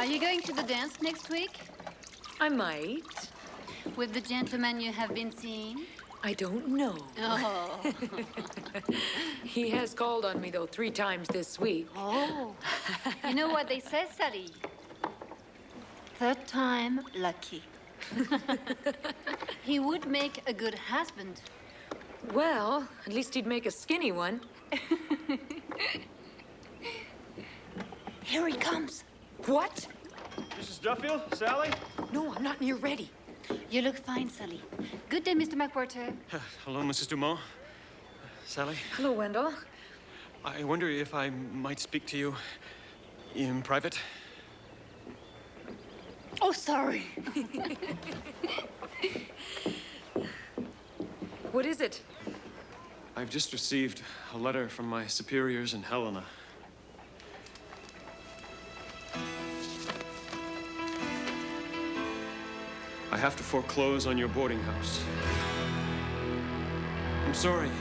you going to the dance next week? I might. With the gentleman you have been seeing? I don't know. Oh. He has called on me, though, 3 times this week. Oh. You know what they say, Sally? Third time, lucky. He would make a good husband. Well, at least he'd make a skinny one. Here he comes. What? Mrs. Duffield? Sally? No, I'm not near ready. You look fine, Sally. Good day, Mr. McWhirter. Hello, Mrs. Dumont. Sally? Hello, Wendell. I wonder if I might speak to you in private? Oh, sorry. What is it? I've just received a letter from my superiors in Helena. I have to foreclose on your boarding house. I'm sorry.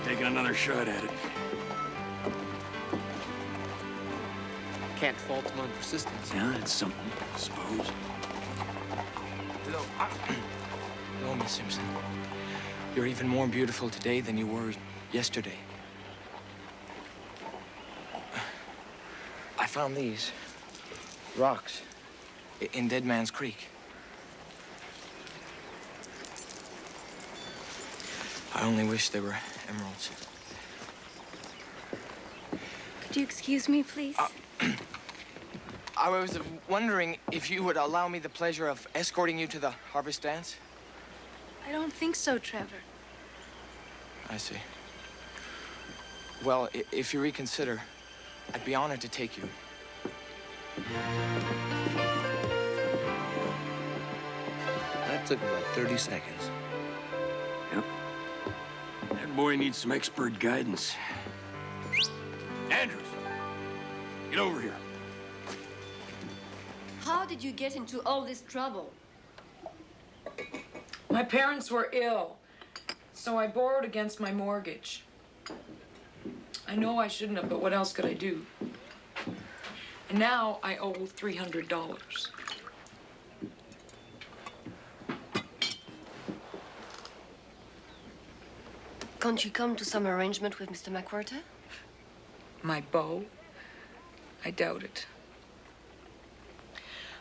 Taking another shot at it. Can't fault him on persistence. Yeah, that's something, I suppose. Hello, Miss Simpson. You're even more beautiful today than you were yesterday. I found these rocks in Dead Man's Creek. I only wish they were emeralds. Could you excuse me, please? I was wondering if you would allow me the pleasure of escorting you to the harvest dance? I don't think so, Trevor. I see. Well, if you reconsider, I'd be honored to take you. That took about 30 seconds. Yep. That boy needs some expert guidance. Andrews, get over here. How did you get into all this trouble? My parents were ill, so I borrowed against my mortgage. I know I shouldn't have, but what else could I do? And now I owe $300. Can't you come to some arrangement with Mr. McWhirter? My beau? I doubt it.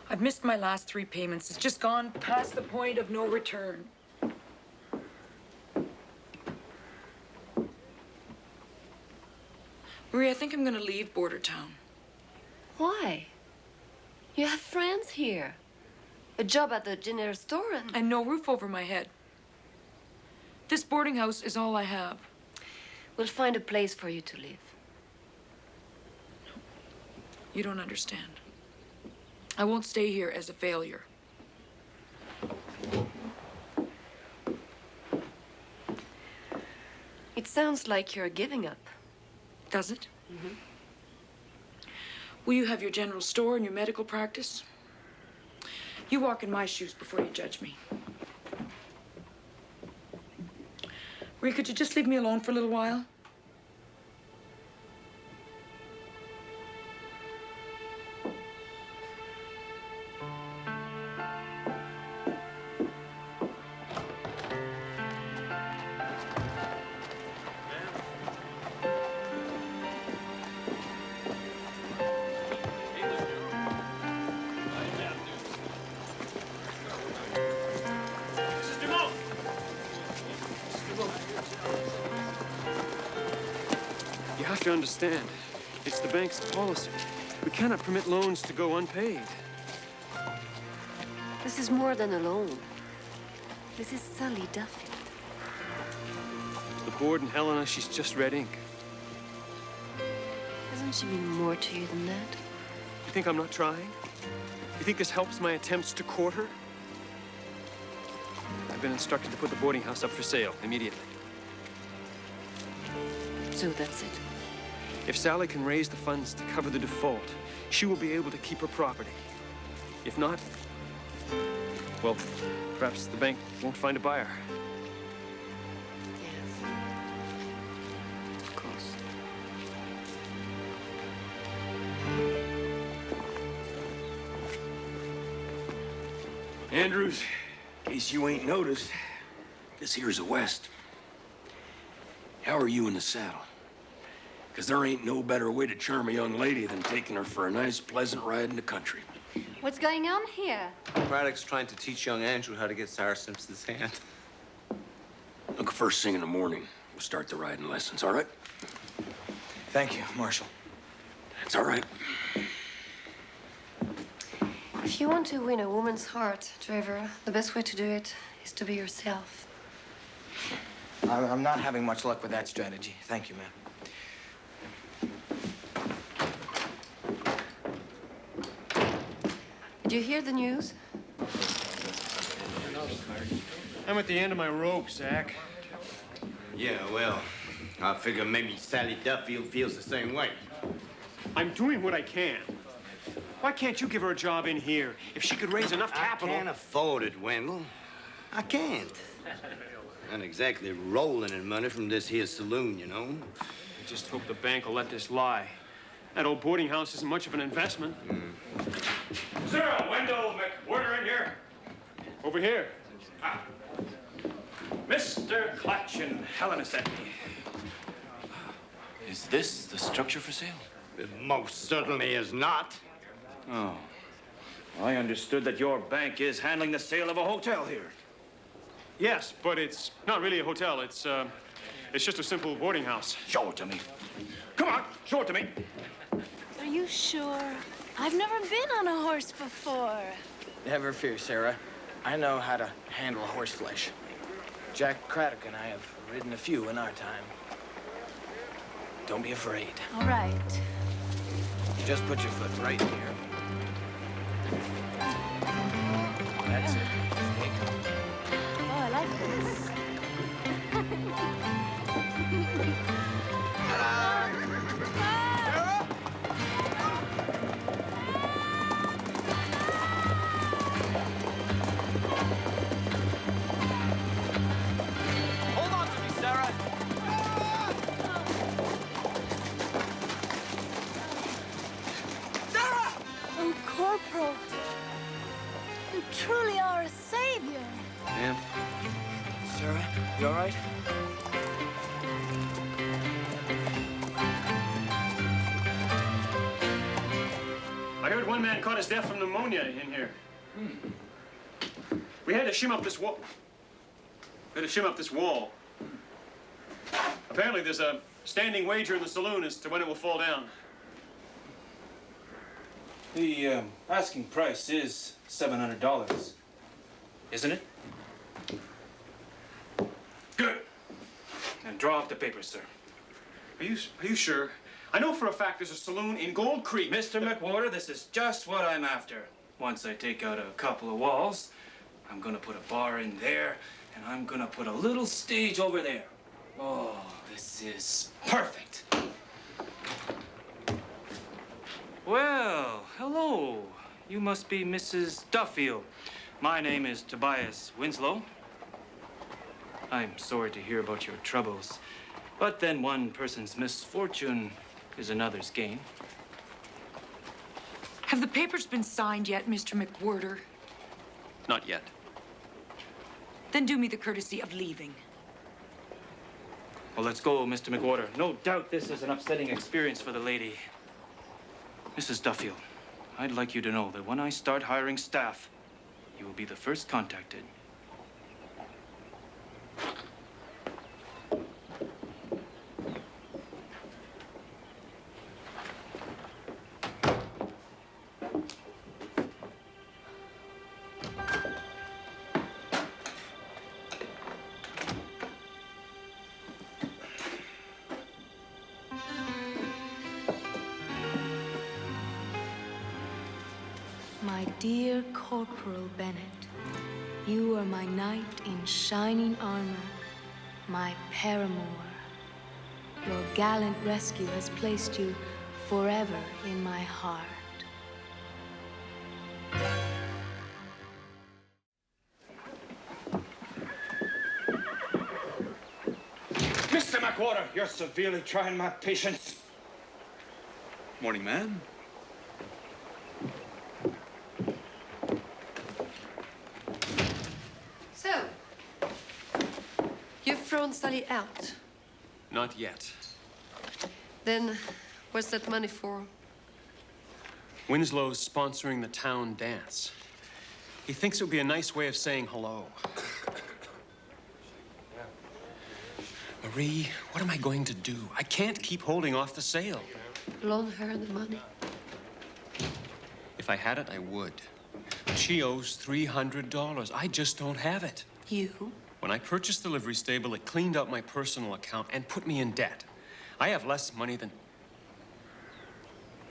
I've missed my last 3 payments. It's just gone past the point of no return. Marie, I think I'm gonna leave Bordertown. Why? You have friends here. A job at the general store And no roof over my head. This boarding house is all I have. we'll find a place for you to live. You don't understand. I won't stay here as a failure. It sounds like you're giving up. Does it? Mm-hmm. Will you have your general store and your medical practice? You walk in my shoes before you judge me. Marie, could you just leave me alone for a little while? you understand. It's the bank's policy. We cannot permit loans to go unpaid. This is more than a loan. This is Sally Duffield. The board and Helena, she's just red ink. Hasn't she been more to you than that? You think I'm not trying? You think this helps my attempts to court her? I've been instructed to put the boarding house up for sale immediately. So that's it. If Sally can raise the funds to cover the default, she will be able to keep her property. If not, well, perhaps the bank won't find a buyer. Yes. Of course. Andrews, in case you ain't noticed, this here's the West. How are you in the saddle? Because there ain't no better way to charm a young lady than taking her for a nice, pleasant ride in the country. What's going on here? Braddock's trying to teach young Andrew how to get Sarah Simpson's hand. Look, first thing in the morning, we'll start the riding lessons, all right? Thank you, Marshal. That's all right. If you want to win a woman's heart, Trevor, the best way to do it is to be yourself. I'm not having much luck with that strategy. Thank you, ma'am. Did you hear the news? I'm at the end of my rope, Zach. Yeah, well, I figure maybe Sally Duffield feels the same way. I'm doing what I can. Why can't you give her a job in here? If she could raise enough capital... I can't afford it, Wendell. I can't. Not exactly rolling in money from this here saloon, you know. I just hope the bank will let this lie. That old boarding house isn't much of an investment. Sarah, Wendell, McWhorter in here. Over here. Mr. Clutch and Helena sent me. Is this the structure for sale? It most certainly is not. Oh. I understood that your bank is handling the sale of a hotel here. Yes, but it's not really a hotel. It's just a simple boarding house. Show it to me. Come on, show it to me. Are you sure? I've never been on a horse before. Never fear, Sarah. I know how to handle horse flesh. Jack Craddock and I have ridden a few in our time. Don't be afraid. All right. Just put your foot right here. That's it. Stay calm. Oh, I like this. Hold on to me, Sarah. Sarah! Oh, Corporal. You truly are a savior. Ma'am? Sarah, you all right? I heard one man caught his death from pneumonia in here. We had to shim up this wall. Apparently, there's a standing wager in the saloon as to when it will fall down. The asking price is $700, isn't it? Good. And draw up the papers, sir. Are you sure? I know for a fact there's a saloon in Gold Creek. Mr. McWhorter, this is just what I'm after. Once I take out a couple of walls, I'm gonna put a bar in there, and I'm gonna put a little stage over there. Oh, this is perfect. Well, hello. You must be Mrs. Duffield. My name is Tobias Winslow. I'm sorry to hear about your troubles, but then one person's misfortune is another's gain. Have the papers been signed yet, Mr. McWhorter? Not yet. Then do me the courtesy of leaving. Well, let's go, Mr. McWhorter. No doubt this is an upsetting experience for the lady. Mrs. Duffield, I'd like you to know that when I start hiring staff, you will be the first contacted. my dear Corporal Bennett. You are my knight in shining armor, my paramour. Your gallant rescue has placed you forever in my heart. Mr. McWhorter, you're severely trying my patience. Morning, man. So, you've thrown Sally out. Not yet. Then, what's that money for? Winslow's sponsoring the town dance. He thinks it would be a nice way of saying hello. Marie, what am I going to do? I can't keep holding off the sale. Loan her the money. If I had it, I would. But she owes $300. I just don't have it. You? When I purchased the livery stable, it cleaned up my personal account and put me in debt. I have less money than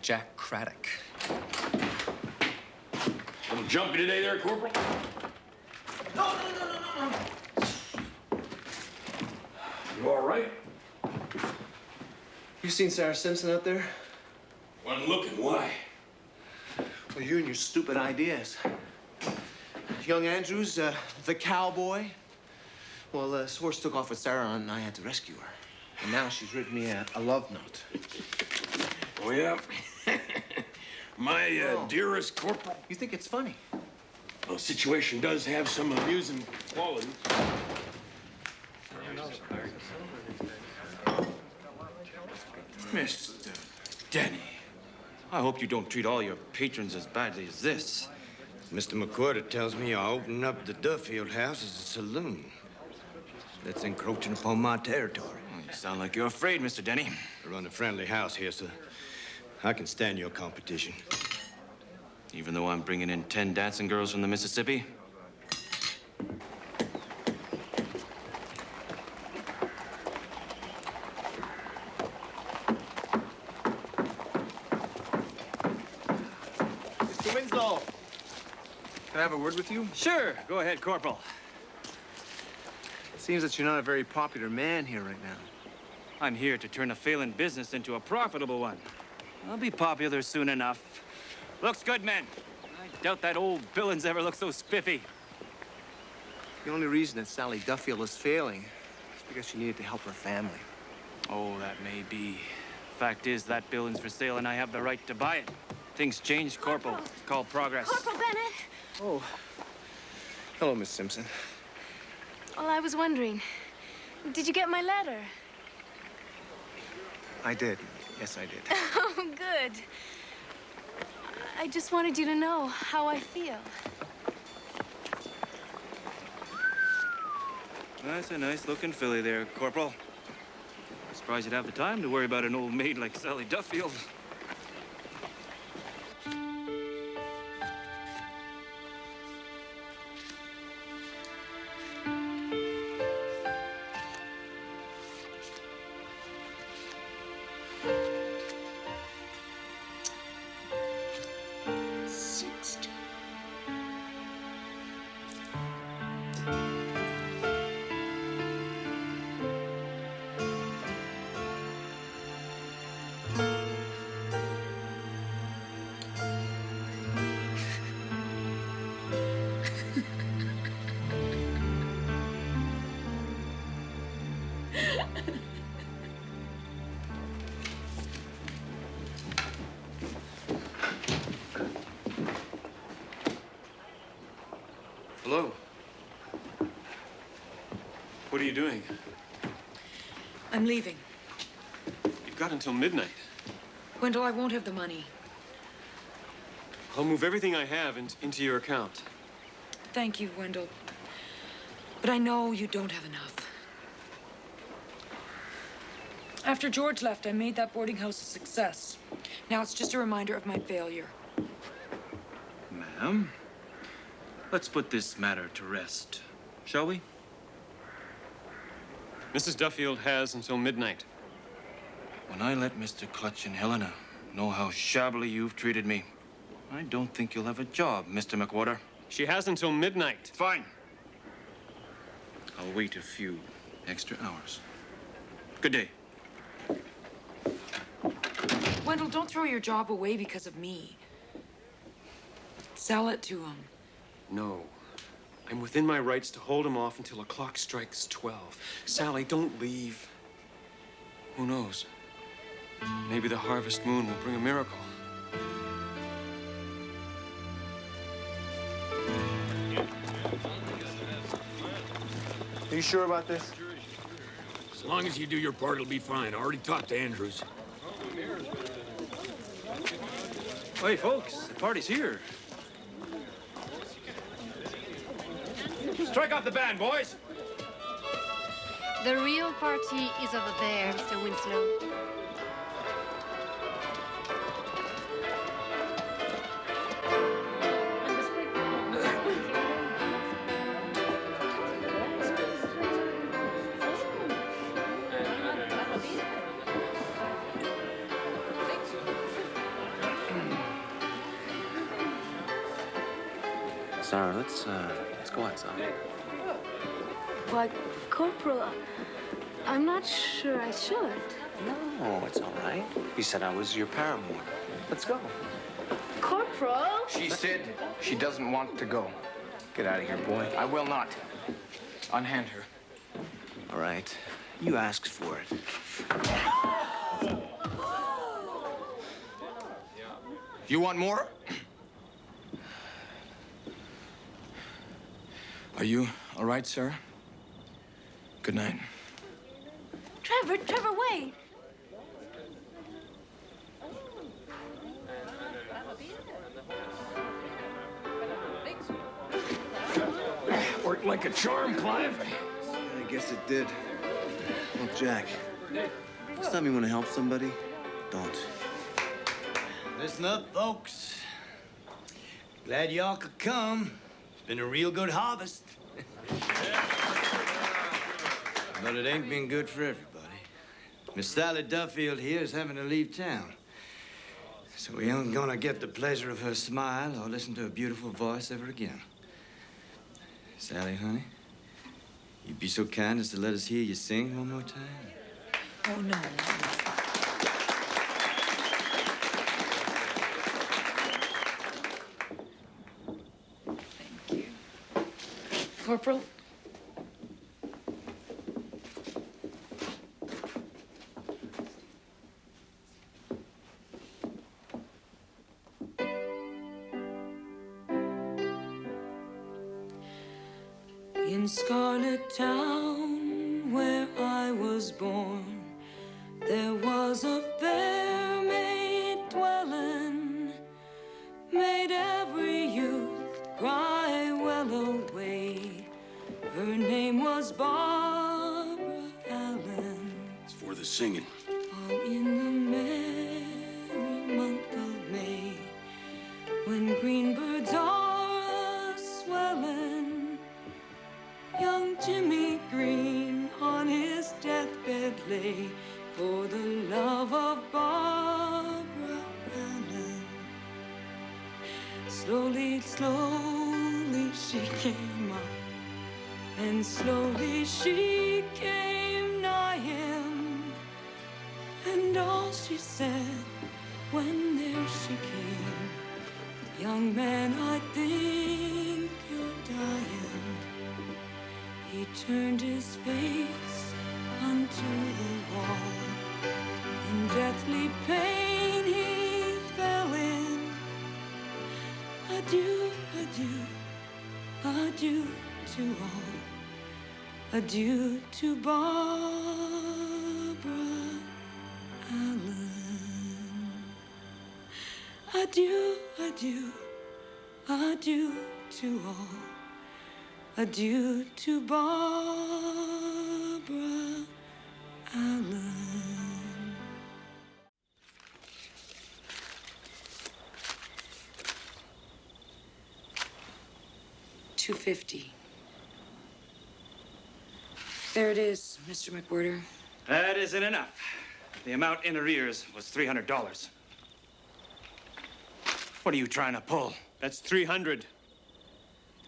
Jack Craddock. A little jumpy today there, Corporal? No. You all right? You seen Sarah Simpson out there? Wasn't looking. Why? Well, you and your stupid ideas. Young Andrews, the cowboy. Well, Swartz took off with Sarah and I had to rescue her. And now she's written me a love note. Oh, yeah? My dearest Corporal. You think it's funny? Well, the situation does have some amusing qualities. Mr. Denny, I hope you don't treat all your patrons as badly as this. Mr. McWhorter tells me you're opening up the Duffield house as a saloon. That's encroaching upon my territory. Oh, you sound like you're afraid, Mr. Denny. I run a friendly house here, sir. I can stand your competition. Even though I'm bringing in 10 dancing girls from the Mississippi? Mr. Winslow, can I have a word with you? Sure, go ahead, Corporal. It seems that you're not a very popular man here right now. I'm here to turn a failing business into a profitable one. I'll be popular soon enough. Looks good, men. I doubt that old Billings ever looked so spiffy. The only reason that Sally Duffield is failing is because she needed to help her family. Oh, that may be. Fact is, that building's for sale, and I have the right to buy it. Things change, Corporal. It's called progress. Corporal Bennett! Oh. Hello, Miss Simpson. Well, I was wondering, did you get my letter? I did. Yes, I did. Oh, good. I just wanted you to know how I feel. That's a nice-looking filly there, Corporal. Surprised you'd have the time to worry about an old maid like Sally Duffield. Hello. What are you doing? I'm leaving. You've got until midnight. Wendell, I won't have the money. I'll move everything I have into your account. Thank you, Wendell. But I know you don't have enough. After George left, I made that boarding house a success. Now it's just a reminder of my failure. Ma'am, let's put this matter to rest, shall we? Mrs. Duffield has until midnight. When I let Mr. Clutch and Helena know how shabbily you've treated me, I don't think you'll have a job, Mr. McWhorter. She has until midnight. Fine. I'll wait a few extra hours. Good day. Wendell, don't throw your job away because of me. Sell it to him. No. I'm within my rights to hold him off until a clock strikes 12. Sally, don't leave. Who knows? Maybe the harvest moon will bring a miracle. Are you sure about this? As long as you do your part, it'll be fine. I already talked to Andrews. Hey, folks, the party's here. Strike out the band, boys. The real party is over there, Mr. Winslow. Sarah, let's go outside. Why, Corporal, I'm not sure I should. No, it's all right. You said I was your paramour. Let's go. Corporal? She said she doesn't want to go. Get out of here, boy. I will not. Unhand her. All right. You asked for it. You want more? Are you all right, sir? Good night. Trevor, wait. Worked like a charm, Clive. I guess it did. Well, Jack, next time you want to help somebody, don't. Listen up, folks. Glad y'all could come. It's been a real good harvest. But it ain't been good for everybody. Miss Sally Duffield here is having to leave town. So we ain't gonna get the pleasure of her smile or listen to her beautiful voice ever again. Sally, honey, you'd be so kind as to let us hear you sing one more time? Oh, no. Thank you. Corporal? In Scarlet Town, where I was born, there was a fair maid dwelling, made every youth cry well away. Her name was Barbara Allen. It's for the singing. All in the merry month of May, when green birds are a-swelling, young Jimmy Green on his deathbed lay for the love of Barbara Allen. Slowly, slowly she came up, and slowly she came nigh him. And all she said when there she came, young man, I think you're dying. He turned his face unto the wall. In deathly pain he fell in. Adieu, adieu, adieu to all. Adieu to Barbara Allen. Adieu, adieu, adieu to all. Adieu to Barbara Allen. $250. There it is, Mr. McWhorter. That isn't enough. The amount in arrears was $300. What are you trying to pull? That's 300.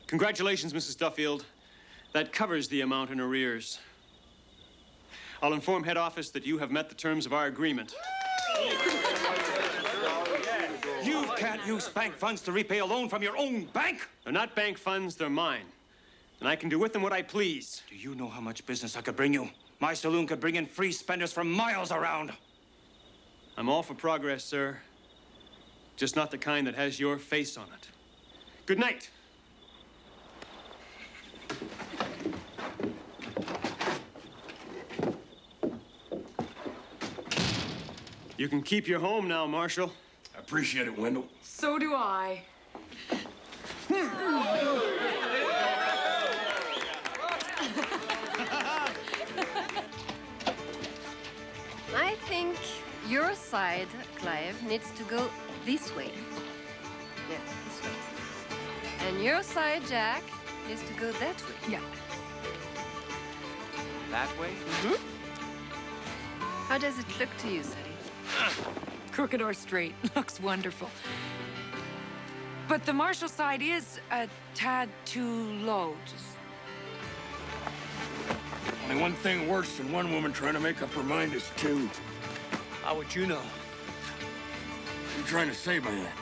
Congratulations, Mrs. Duffield. That covers the amount in arrears. I'll inform head office that you have met the terms of our agreement. You can't use bank funds to repay a loan from your own bank. They're not bank funds, they're mine. And I can do with them what I please. Do you know how much business I could bring you? My saloon could bring in free spenders from miles around. I'm all for progress, sir. Just not the kind that has your face on it. Good night. You can keep your home now, Marshal. I appreciate it, Wendell. So do I. I think your side, Clive, needs to go this way. Yeah, this way. And your side, Jack, needs to go that way. Yeah. That way? How does it look to you, Sally? Crooked or straight, looks wonderful. But the Marshall side is a tad too low. Only one thing worse than one woman trying to make up her mind is two. How would you know? What are you trying to say by that?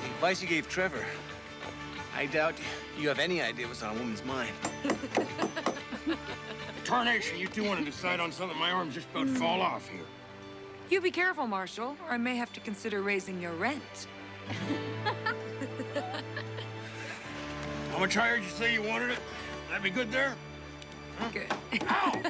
The advice you gave Trevor. I doubt you have any idea what's on a woman's mind. Tarnation, you two want to decide on something? My arm's just about to fall off here. You be careful, Marshall, or I may have to consider raising your rent. How much higher did you say you wanted it? That'd be good there? Good. Ow!